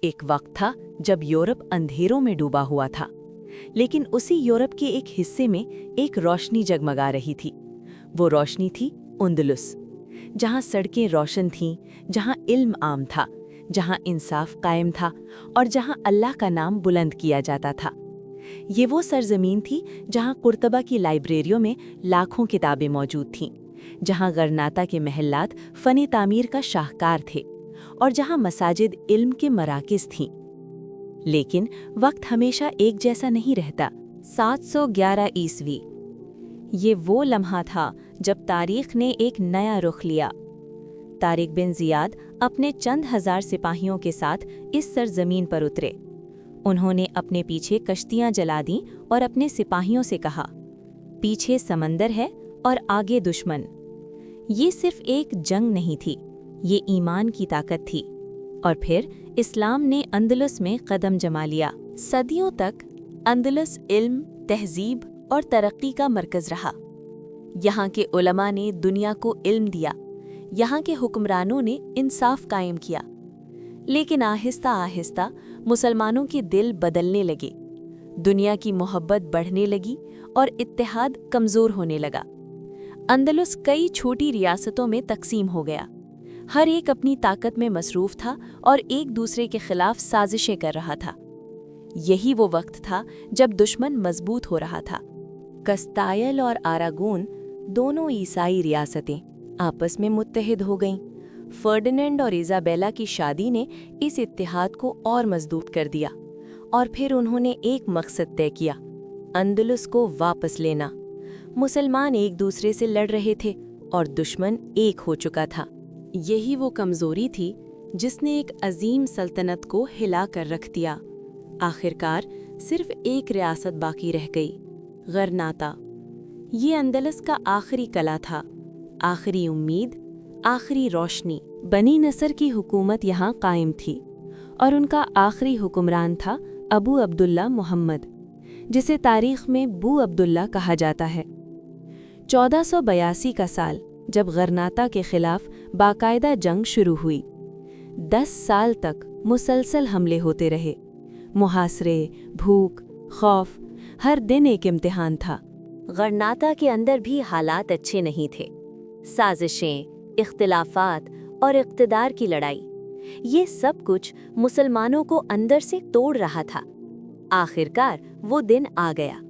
एक वक्त था जब यूरोप अंधेरों में डूबा हुआ था, लेकिन उसी यूरोप के एक हिस्से में एक रोशनी जगमगा रही थी। वो रोशनी थी अंदलुस, जहाँ सड़कें रोशन थीं, जहाँ इल्म आम था, जहाँ इंसाफ कायम था और जहाँ अल्लाह का नाम बुलंद किया जाता था। ये वो सरजमीन थी जहाँ कुर्तबा की लाइब्रेरियों में लाखों किताबें मौजूद थीं, जहाँ गरनाता के महल्लात फ़न तामीर का शाहकार थे और जहाँ मसाजिद इल्म के मराकिज़ थीं। लेकिन वक्त हमेशा एक जैसा नहीं रहता। 711 ईस्वी, ये वो लम्हा था जब तारीख ने एक नया रुख लिया। तारिक बिन ज़ियाद अपने चंद हजार सिपाहियों के साथ इस सरजमीन पर उतरे। उन्होंने अपने पीछे कश्तियां जला दीं और अपने सिपाहियों से कहा, पीछे समंदर है और आगे दुश्मन। ये सिर्फ एक जंग नहीं थी, ये ईमान की ताकत थी। और फिर इस्लाम ने अंदलुस में कदम जमा लिया। सदियों तक अंदलुस इल्म, तहजीब और तरक्की का मरकज़ रहा। यहाँ के उलमा ने दुनिया को इल्म दिया, यहाँ के हुक्मरानों ने इंसाफ कायम किया। लेकिन आहिस्ता आहिस्ता मुसलमानों के दिल बदलने लगे, दुनिया की मोहब्बत बढ़ने लगी और इत्तेहाद कमज़ोर होने लगा। अंदलुस कई छोटी रियासतों में तकसीम हो गया। हर एक अपनी ताकत में मसरूफ़ था और एक दूसरे के खिलाफ साजिशें कर रहा था। यही वो वक्त था जब दुश्मन मजबूत हो रहा था। कस्तायल और आरागोन, दोनों ईसाई रियासतें, आपस में मुत्तहिद हो गईं। फर्डिनेंड और इज़ाबेला की शादी ने इस इत्तेहाद को और मजबूत कर दिया और फिर उन्होंने एक मकसद तय किया, अंदलुस को वापस लेना। मुसलमान एक दूसरे से लड़ रहे थे और दुश्मन एक हो चुका था। यही वो कमज़ोरी थी जिसने एक अजीम सल्तनत को हिला कर रख दिया। आखिरकार सिर्फ एक रियासत बाकी रह गई, गरनाता। ये अंदलुस का आखिरी कला था, आखिरी उम्मीद, आखिरी रोशनी। बनी नसर की हुकूमत यहाँ कायम थी और उनका आखिरी हुक्मरान था अबू अब्दुल्ला मोहम्मद, जिसे तारीख में बू अब्दुल्ला कहा जाता है। 1482 का साल, जब गरनाता के खिलाफ बाकायदा जंग शुरू हुई। 10 साल तक मुसलसल हमले होते रहे। मुहासरे, भूख, खौफ, हर दिन एक इम्तिहान था। गरनाता के अंदर भी हालात अच्छे नहीं थे। साजिशें, इख्तिलाफात और इक़्तिदार की लड़ाई, ये सब कुछ मुसलमानों को अंदर से तोड़ रहा था। आखिरकार वो दिन आ गया,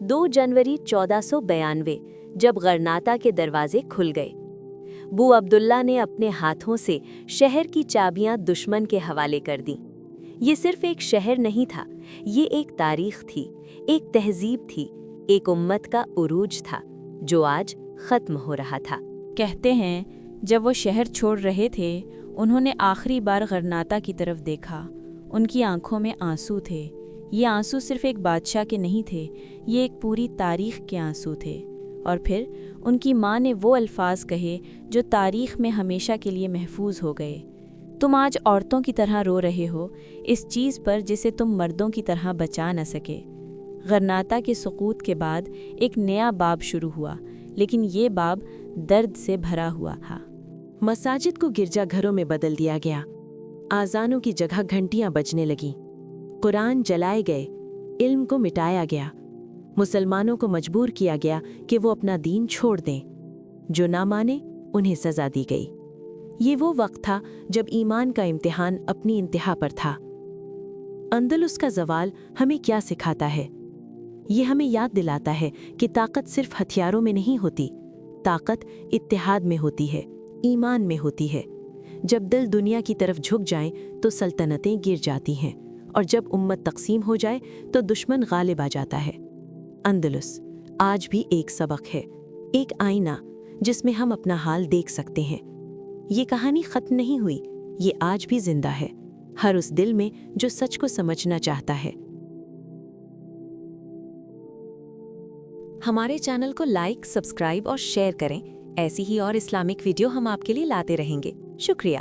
2 जनवरी 1492, जब गरनाता के दरवाजे खुल गए। बू अब्दुल्ला ने अपने हाथों से शहर की चाबियां दुश्मन के हवाले कर दीं। ये सिर्फ एक शहर नहीं था, ये एक तारीख थी, एक तहजीब थी, एक उम्मत का उरूज था जो आज ख़त्म हो रहा था। कहते हैं जब वो शहर छोड़ रहे थे, उन्होंने आखिरी बार गरनाता की तरफ देखा। उनकी आंखों में आंसू थे। ये आंसू सिर्फ एक बादशाह के नहीं थे, ये एक पूरी तारीख के आंसू थे। और फिर उनकी माँ ने वो अल्फाज कहे जो तारीख में हमेशा के लिए महफूज हो गए। तुम आज औरतों की तरह रो रहे हो, इस चीज़ पर जिसे तुम मर्दों की तरह बचा न सके। गरनाता के सुकूत के बाद एक नया बाब शुरू हुआ, लेकिन ये बाब दर्द से भरा हुआ था। मसाजिद को गिरजाघरों में बदल दिया गया, आज़ानों की जगह घंटियां बजने लगीं, कुरान जलाए गए, इल्म को मिटाया गया। मुसलमानों को मजबूर किया गया कि वो अपना दीन छोड़ दें। जो ना माने उन्हें सज़ा दी गई। ये वो वक्त था जब ईमान का इम्तिहान अपनी इंतहा पर था। अंदलुस का ज़वाल हमें क्या सिखाता है? ये हमें याद दिलाता है कि ताकत सिर्फ हथियारों में नहीं होती, ताकत इत्तेहाद में होती है, ईमान में होती है। जब दिल दुनिया की तरफ झुक जाएं तो सल्तनतें गिर जाती हैं, और जब उम्मत तकसीम हो जाए तो दुश्मन गालिब आ जाता है। अंदलुस आज भी एक सबक है, एक आईना जिसमें हम अपना हाल देख सकते हैं। ये कहानी ख़त्म नहीं हुई, ये आज भी जिंदा है, हर उस दिल में जो सच को समझना चाहता है। हमारे चैनल को लाइक, सब्सक्राइब और शेयर करें। ऐसी ही और इस्लामिक वीडियो हम आपके लिए लाते रहेंगे। शुक्रिया।